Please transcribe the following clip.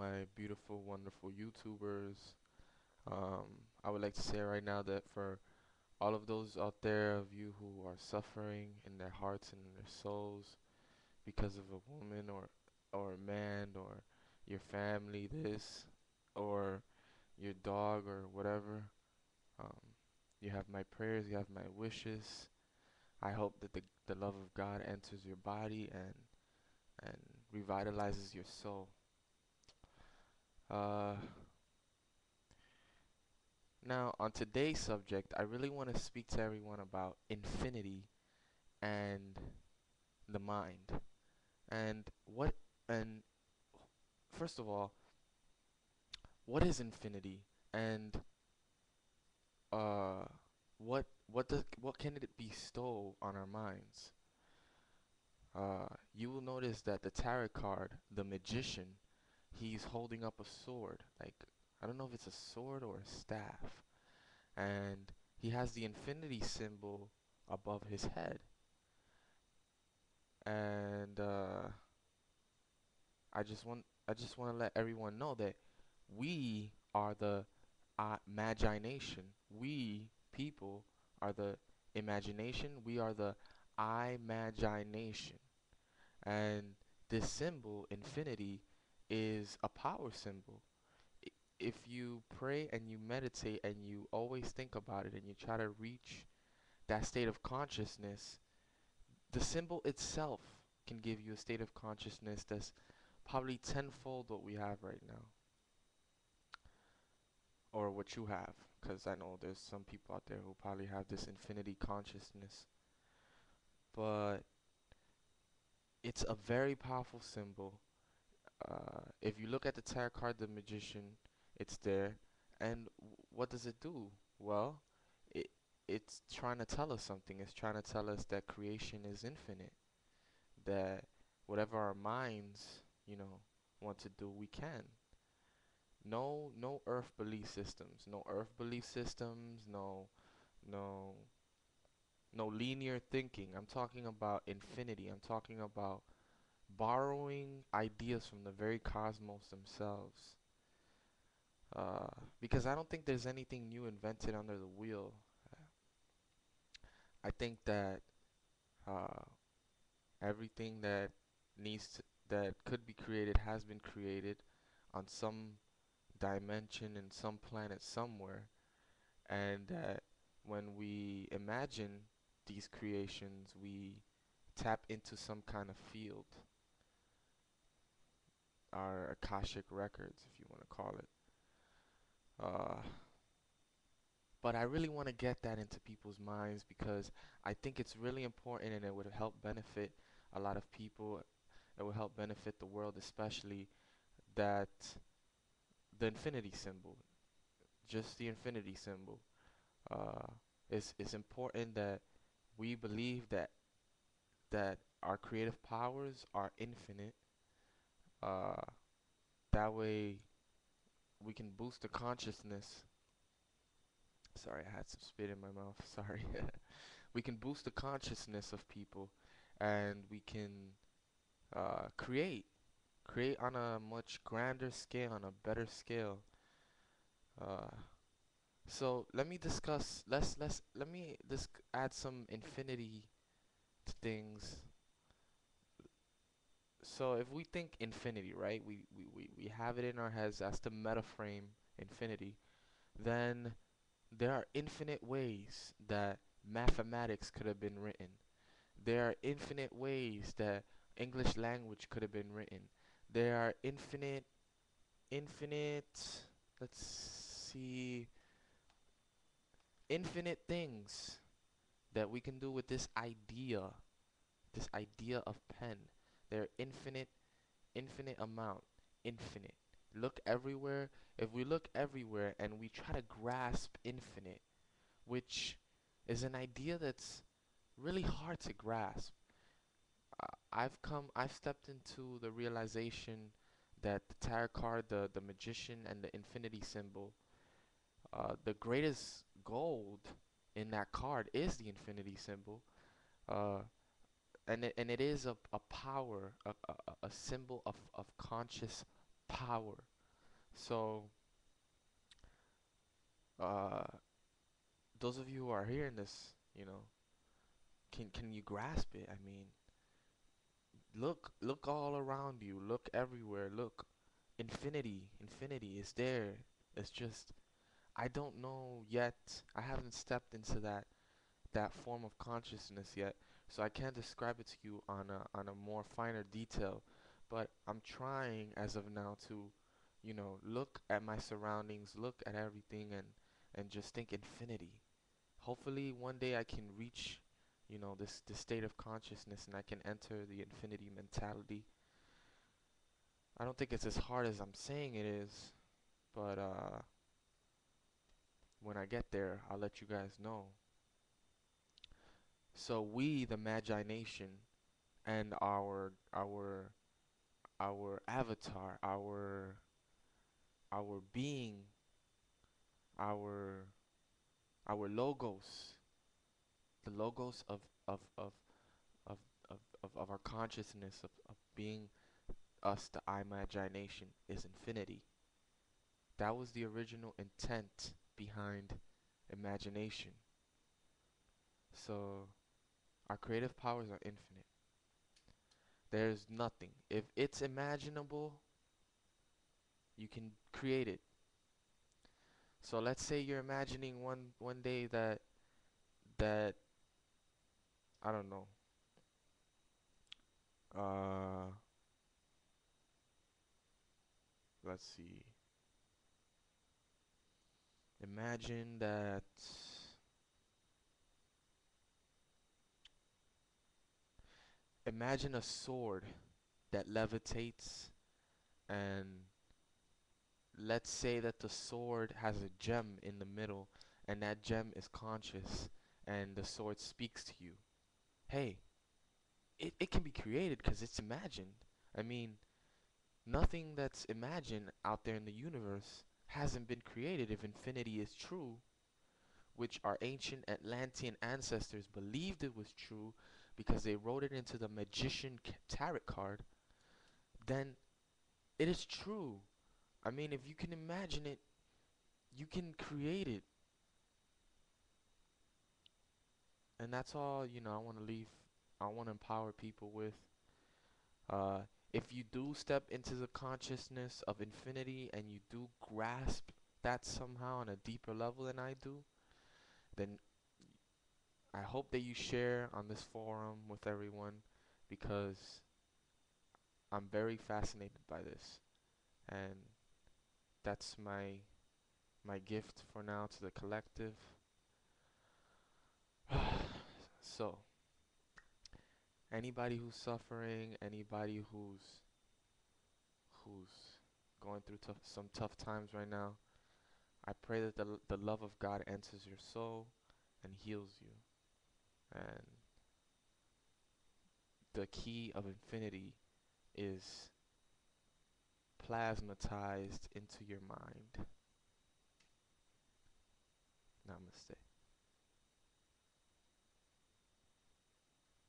my beautiful, wonderful YouTubers. I would like to say right now that for all of those out there of you who are suffering in their hearts and in their souls because of a woman or a man or your family, this or your dog or whatever, um, you have my prayers, you have my wishes. I hope that the love of God enters your body and revitalizes your soul. Uh, Now, on today's subject, I really want to speak to everyone about infinity and the mind. And what and first of all, what is infinity? And uh what can it bestow on our minds? You will notice that the tarot card, the magician, he's holding up a sword. Like, I don't know if it's a sword or a staff. And he has the infinity symbol above his head. And I just want to let everyone know that we are the Magi Nation. We people are the imagination. We are the I Magi Nation. And this symbol, infinity, is a power symbol. If you pray and you meditate and you always think about it and you try to reach that state of consciousness, the symbol itself can give you a state of consciousness that's probably tenfold what we have right now, or what you have, because I know there's some people out there who probably have this infinity consciousness. But it's a very powerful symbol. If you look at the tarot card, the magician, it's there. And what does it do? Well, it it's trying to tell us something. It's trying to tell us that creation is infinite, that whatever our minds, want to do, we can. No earth belief systems. No earth belief systems, no no linear thinking. I'm talking about infinity. I'm talking about borrowing ideas from the very cosmos themselves. Uh, because I don't think there's anything new invented under the wheel. I think that uh, everything that could be created has been created on some dimension in some planet somewhere, and that when we imagine these creations, we tap into some kind of field, our Akashic records, if you want to call it. Uh, but I really want to get that into people's minds because I think it's really important and it would help benefit a lot of people. It would help benefit the world, especially that the infinity symbol, just the infinity symbol. Uh, it's important that we believe that our creative powers are infinite. Uh, that way we can boost the consciousness. Sorry, I had some spit in my mouth. Sorry. We can boost the consciousness of people, and we can create on a much grander scale, on a better scale. Uh, so let me discuss. Let me add some infinity to things. So if we think infinity, right, we have it in our heads as the meta frame infinity, then there are infinite ways that mathematics could have been written. There are infinite ways that English language could have been written. There are infinite, let's see, infinite things that we can do with this idea of pen. There are infinite amount, infinite. Look everywhere. If we look everywhere and we try to grasp infinite, which is an idea that's really hard to grasp. I've stepped into the realization that the tarot card, the magician, and the infinity symbol, the greatest gold in that card is the infinity symbol. Uh, and it is a power, a symbol of conscious power. So, uh, those of you who are hearing this, can you grasp it? I mean, look all around you. Look everywhere. Look, infinity is there. It's just I don't know yet. I haven't stepped into that form of consciousness yet, so I can't describe it to you on a more finer detail. But I'm trying as of now to, look at my surroundings, look at everything, and just think infinity. Hopefully, one day I can reach, this state of consciousness, and I can enter the infinity mentality. I don't think it's as hard as I'm saying it is, but when I get there, I'll let you guys know. So we, the Magi Nation, and our avatar, our being, our our logos, the logos of of our consciousness of being us, the I Magi Nation, is infinity. That was the original intent behind imagination. So our creative powers are infinite. There's nothing. If it's imaginable, you can create it. So let's say you're imagining one day that I don't know. Uh, let's see. Imagine that. Imagine a sword that levitates, and let's say that the sword has a gem in the middle, and that gem is conscious, and the sword speaks to you. Hey, it can be created because it's imagined. I mean, nothing that's imagined out there in the universe hasn't been created if infinity is true, which our ancient Atlantean ancestors believed it was true because they wrote it into the magician tarot card. Then it is true. I mean, if you can imagine it, you can create it. And that's all, I want to leave, I want to empower people with. Uh, if you do step into the consciousness of infinity and you do grasp that somehow on a deeper level than I do, then I hope that you share on this forum with everyone because I'm very fascinated by this. And that's my gift for now to the collective. So, anybody who's suffering, anybody who's going through some tough times right now, I pray that the love of God enters your soul and heals you. And the key of infinity is plasmatized into your mind. Namaste.